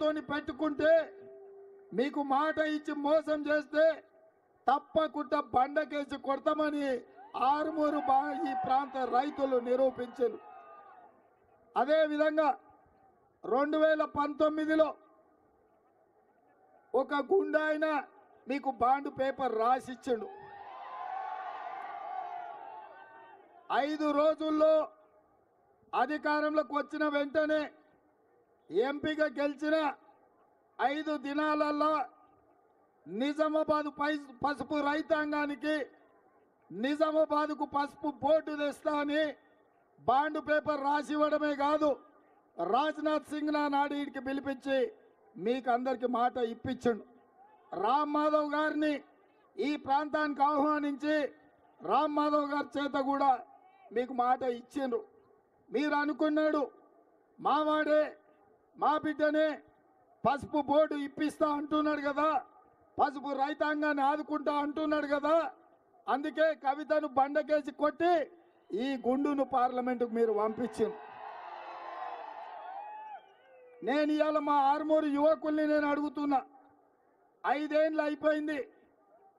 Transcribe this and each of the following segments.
వాళ్ళతోని పెట్టుకుంటే మీకు మాట ఇచ్చి మోసం చేస్తే తప్పకుండా బండకేసి కొడతామని ఆరుమూరు ఈ ప్రాంత రైతులు నిరూపించారు. అదేవిధంగా 2019లో ఒక గుండాయన మీకు బాండ్ పేపర్ రాసిచ్చాడు. 5 రోజుల్లో అధికారంలోకి వచ్చిన వెంటనే ఎంపీగా గెలిచిన 5 దినాలలో నిజామాబాద్ పసుపు రైతాంగానికి నిజామాబాద్కు పసుపు బోర్డు తెస్తా అని బాండ్ పేపర్ రాసి ఇవ్వడమే కాదు, రాజ్నాథ్ సింగ్ నాడు వీడికి పిలిపించి మీకు అందరికి మాట ఇప్పించండు. రామ్ మాధవ్ గారిని ఈ ప్రాంతానికి ఆహ్వానించి రామ్ మాధవ్ గారి చేత కూడా మీకు మాట ఇచ్చిండ్రు. మీరు అనుకున్నాడు మావాడే మా బిడ్డనే పసుపు బోర్డు ఇప్పిస్తా అంటున్నాడు కదా, పసుపు రైతాంగాన్ని ఆదుకుంటా అంటున్నాడు కదా, అందుకే కవితను బండకేసి కొట్టి ఈ గుండును పార్లమెంటుకు మీరు పంపించింది. నేను ఇవాళ మా ఆర్మూరు యువకుల్ని నేను అడుగుతున్నా, 5 ఏళ్ళు అయిపోయింది,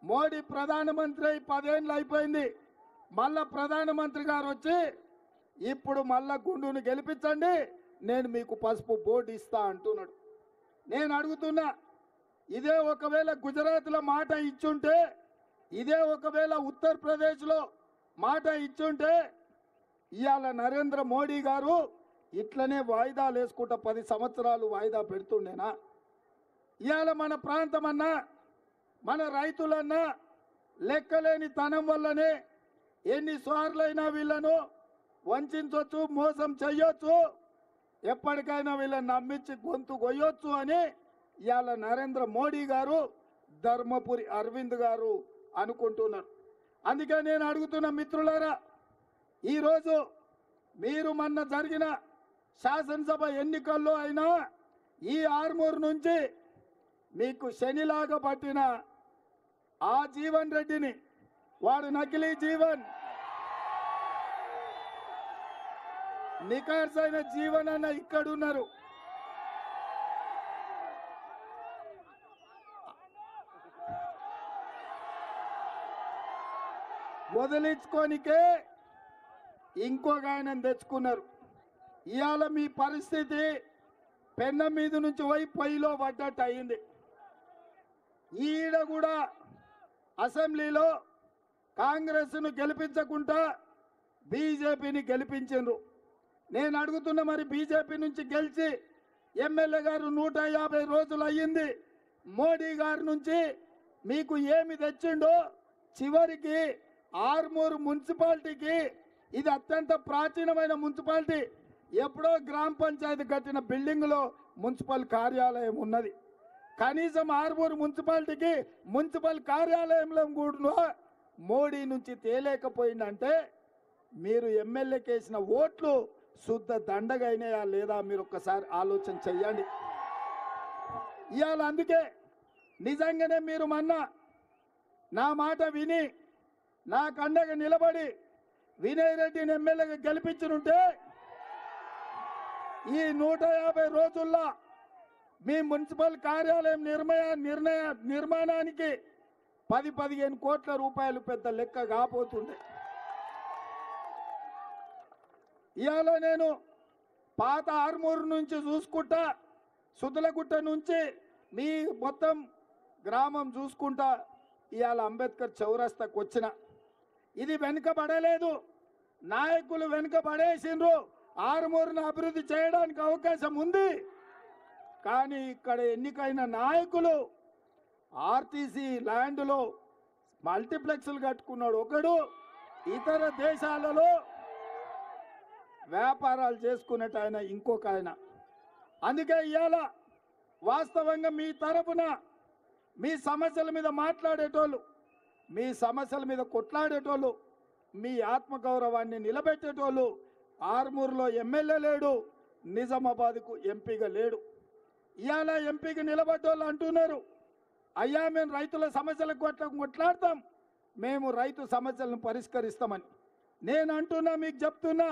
మోడీ ప్రధానమంత్రి అయి 10 ఏళ్ళు అయిపోయింది, మళ్ళా ప్రధానమంత్రి గారు వచ్చి ఇప్పుడు మళ్ళా గుండును గెలిపించండి నేను మీకు పసుపు బోర్డు ఇస్తా అంటున్నాడు. నేను అడుగుతున్నా, ఇదే ఒకవేళ గుజరాత్లో మాట ఇచ్చుంటే, ఇదే ఒకవేళ ఉత్తరప్రదేశ్లో మాట ఇచ్చుంటే ఇవాళ నరేంద్ర మోడీ గారు ఇట్లనే వాయిదాలు వేసుకుంటా 10 సంవత్సరాలు వాయిదా పెడుతుండేనా? ఇవాళ మన ప్రాంతమన్నా మన రైతులన్నా లెక్కలేని తనం వల్లనే ఎన్నిసార్లైనా వీళ్ళను వంచవచ్చు, మోసం చెయ్యొచ్చు, ఎప్పటికైనా వీళ్ళని నమ్మించి గొంతు కొయ్యొచ్చు అని ఇవాళ నరేంద్ర మోడీ గారు ధర్మపురి అరవింద్ గారు అనుకుంటున్నారు. అందుకే నేను అడుగుతున్న మిత్రులారా, ఈరోజు మీరు మొన్న జరిగిన శాసనసభ ఎన్నికల్లో అయినా ఈ ఆర్మూరు నుంచి మీకు శనిలాగా పట్టిన ఆ జీవన్ రెడ్డిని, వాడు నకిలీ జీవన్, నికార్సైన జీవన్ అన్న ఇక్కడున్నారు. వదిలించుకోనికే ఇంకొక ఆయన తెచ్చుకున్నారు. ఇవాళ మీ పరిస్థితి పెన్నం మీద నుంచి పోయి పొయ్యిలో పడ్డట్టు అయింది. ఈడ కూడా అసెంబ్లీలో కాంగ్రెస్ను గెలిపించకుండా బీజేపీని గెలిపించారు. నేను అడుగుతున్న, మరి బీజేపీ నుంచి గెలిచి ఎమ్మెల్యే గారు 150 రోజులు అయ్యింది, మోడీ గారి నుంచి మీకు ఏమి తెచ్చిండో? చివరికి ఆర్మూరు మున్సిపాలిటీకి, ఇది అత్యంత ప్రాచీనమైన మున్సిపాలిటీ, ఎప్పుడో గ్రామ పంచాయతీ కట్టిన బిల్డింగ్లో మున్సిపల్ కార్యాలయం ఉన్నది. కనీసం ఆర్మూరు మున్సిపాలిటీకి మున్సిపల్ కార్యాలయంలో కూడా మోడీ నుంచి తేలేకపోయిందంటే మీరు ఎమ్మెల్యేకి వేసిన ఓట్లు శుద్ధ దండగైనాయా లేదా మీరు ఒక్కసారి ఆలోచన చెయ్యండి. ఇవాళ అందుకే నిజంగానే మీరు మొన్న నా మాట విని నా కండగా నిలబడి వినయ్ రెడ్డిని ఎమ్మెల్యేగా గెలిపించుంటే ఈ 150 రోజుల్లో మీ మున్సిపల్ కార్యాలయం నిర్మాణానికి 10-15 కోట్ల రూపాయలు పెద్ద లెక్క కాబోతుండే. ఇవాళ నేను పాత ఆర్మూరు నుంచి చూసుకుంటా, సుదలగుట్ట నుంచి మీ మొత్తం గ్రామం చూసుకుంటా ఇవాళ అంబేద్కర్ చౌరస్తాకు వచ్చిన, ఇది వెనుకబడలేదు, నాయకులు వెనుకబడేసిండ్రు. ఆర్మూరును అభివృద్ధి చేయడానికి అవకాశం ఉంది, కానీ ఇక్కడ ఎన్నికైన నాయకులు ఆర్టీసీ ల్యాండ్లో మల్టీప్లెక్స్లు కట్టుకున్నాడు ఒకడు, ఇతర దేశాలలో వ్యాపారాలు చేసుకున్నట్టు ఆయన ఇంకొక ఆయన. అందుకే ఇవాళ వాస్తవంగా మీ తరపున మీ సమస్యల మీద మాట్లాడేటోళ్ళు, మీ సమస్యల మీద కొట్లాడేటోళ్ళు, మీ ఆత్మగౌరవాన్ని నిలబెట్టేటోళ్ళు ఆర్మూరులో ఎమ్మెల్యే లేడు, నిజామాబాద్కు ఎంపీగా లేడు. ఇవాళ ఎంపీకి నిలబడ్డోళ్ళు అంటున్నారు, అయ్యా మేము రైతుల సమస్యలకు కొట్లాడతాం, మేము రైతు సమస్యలను పరిష్కరిస్తామని. నేను అంటున్నా, మీకు చెప్తున్నా,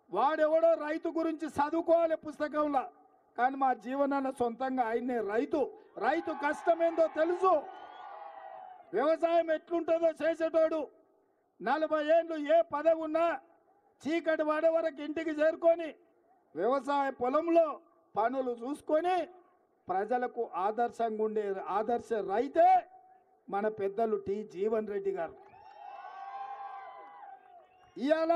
వాడెవడో రైతు గురించి చదువుకోవాలి పుస్తకంలో, కానీ మా జీవనాన్న సొంతంగా ఆయన్నే రైతు కష్టం ఏందో తెలుసు. వ్యవసాయం ఎట్లుంటుందో చేసేటోడు 40 ఏళ్ళు ఏ పదవి ఉన్నా చీకటి పడే వరకు ఇంటికి చేరుకొని వ్యవసాయ పొలంలో పనులు చూసుకొని ప్రజలకు ఆదర్శంగా ఉండే ఆదర్శ రైతే మన పెద్దలు టి జీవన్ రెడ్డి గారు. ఇవాళ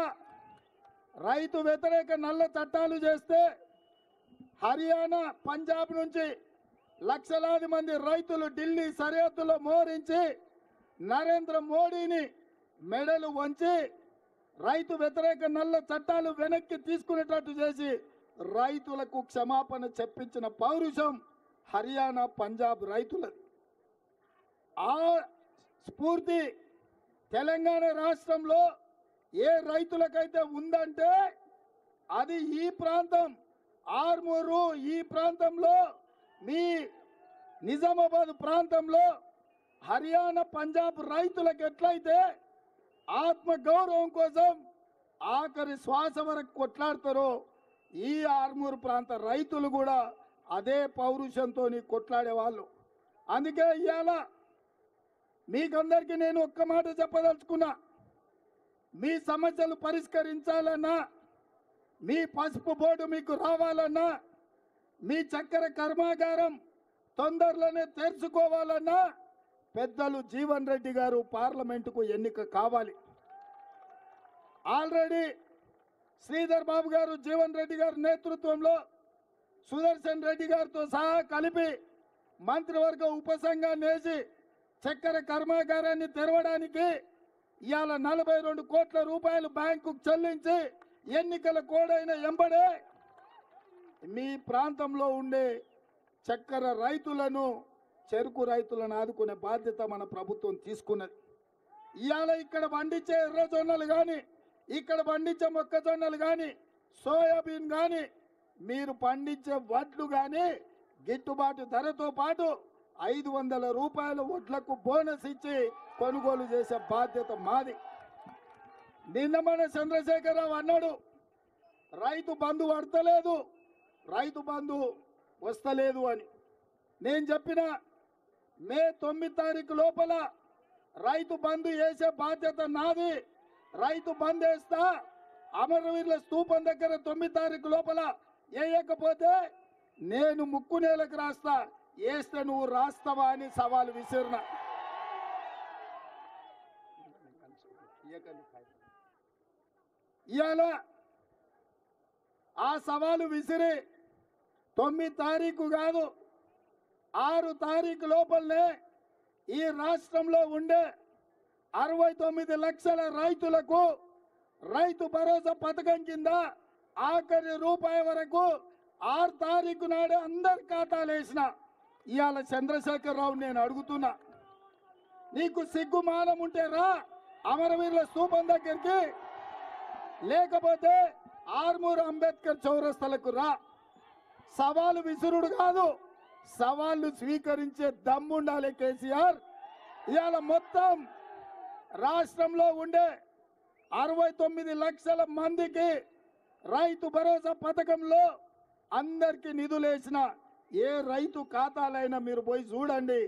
రైతు వ్యతిరేక నల్ల చట్టాలు చేస్తే హర్యానా పంజాబ్ నుంచి లక్షలాది మంది రైతులు ఢిల్లీ సరిహద్దులో మోరించి నరేంద్ర మోడీని మెడలు వంచి రైతు వ్యతిరేక నల్ల చట్టాలు వెనక్కి తీసుకునేటట్టు చేసి రైతులకు క్షమాపణ చెప్పించిన పౌరుషం హర్యానా పంజాబ్ రైతులది. ఆ స్ఫూర్తి తెలంగాణ రాష్ట్రంలో ఏ రైతులకైతే ఉందంటే అది ఈ ప్రాంతం ఆర్మూరు, ఈ ప్రాంతంలో మీ నిజామాబాద్ ప్రాంతంలో హర్యానా పంజాబ్ రైతులకు ఎట్లయితే ఆత్మ గౌరవం కోసం ఆఖరి శ్వాస వరకు కొట్లాడతారో ఈ ఆర్మూరు ప్రాంత రైతులు కూడా అదే పౌరుషంతో కొట్లాడే వాళ్ళు. అందుకే ఇవాళ మీకందరికీ నేను ఒక్క మాట చెప్పదలుచుకున్నా. మీ సమస్యలు పరిష్కరించాలన్నా, మీ పసుపు బోర్డు మీకు రావాలన్నా, మీ చక్కెర కర్మాగారం తొందరలోనే తెరుచుకోవాలన్నా పెద్దలు జీవన్ రెడ్డి గారు పార్లమెంటుకు ఎన్నిక కావాలి. ఆల్రెడీ శ్రీధర్ బాబు గారు జీవన్ రెడ్డి గారి నేతృత్వంలో సుదర్శన్ రెడ్డి గారితో సహా కలిపి మంత్రివర్గ ఉపసంఘాన్ని వేసి చక్కెర కర్మాగారాన్ని తెరవడానికి ఇవాళ 42 కోట్ల రూపాయలు బ్యాంకుకు చెల్లించి ఎన్నికల కోడైన ఎంబడే మీ ప్రాంతంలో ఉండే చక్కెర రైతులను, చెరుకు రైతులను ఆదుకునే బాధ్యత మన ప్రభుత్వం తీసుకున్నది. ఇవాళ ఇక్కడ పండించే ఎర్రజొన్నలు కానీ, ఇక్కడ పండించే మొక్కజొన్నలు కానీ, సోయాబీన్ కానీ, మీరు పండించే వడ్లు కానీ గిట్టుబాటు ధరతో పాటు 500 రూపాయల వడ్లకు బోనస్ ఇచ్చి కొనుగోలు చేసే బాధ్యత మాది. నిన్న మన చంద్రశేఖరరావు అన్నాడు రైతు బంధు పడతలేదు, రైతు బంధు వస్తలేదు అని. నేను చెప్పిన మే 9 తారీఖు లోపల రైతు బంధు వేసే బాధ్యత నాది. రైతు బంధు వేస్తా, అమరవీరుల స్తూపం దగ్గర 9 తారీఖు లోపల వేయకపోతే నేను ముక్కు నేలకు రాస్తా, వేస్తే నువ్వు రాస్తావా అని సవాలు విసిరిన. ఇవాళ ఆ సవాలు విసిరి 9 తారీఖు కాదు 6 తారీఖు లోపలనే ఈ రాష్ట్రంలో ఉండే 69 లక్షల రైతులకు రైతు భరోసా పథకం కింద ఆఖరి రూపాయి వరకు 6 తారీఖు నాడే అందరి ఖాతాలు వేసిన. ఇవాళ చంద్రశేఖరరావు నేను అడుగుతున్నా, నీకు సిగ్గుమానం ఉంటే రా అమరవీరుల స్తూపం దగ్గరికి, లేకపోతే ఆర్మూరు అంబేద్కర్ చౌరస్తలకు రా. సవాలు విసురుడు కాదు, సవాళ్లు స్వీకరించే దమ్ముండాలి కేసీఆర్. ఇవాళ మొత్తం రాష్ట్రంలో ఉండే 69 లక్షల మందికి రైతు భరోసా పథకంలో అందరికీ నిధులేసిన ఏ రైతు ఖాతాలైనా మీరు పోయి చూడండి.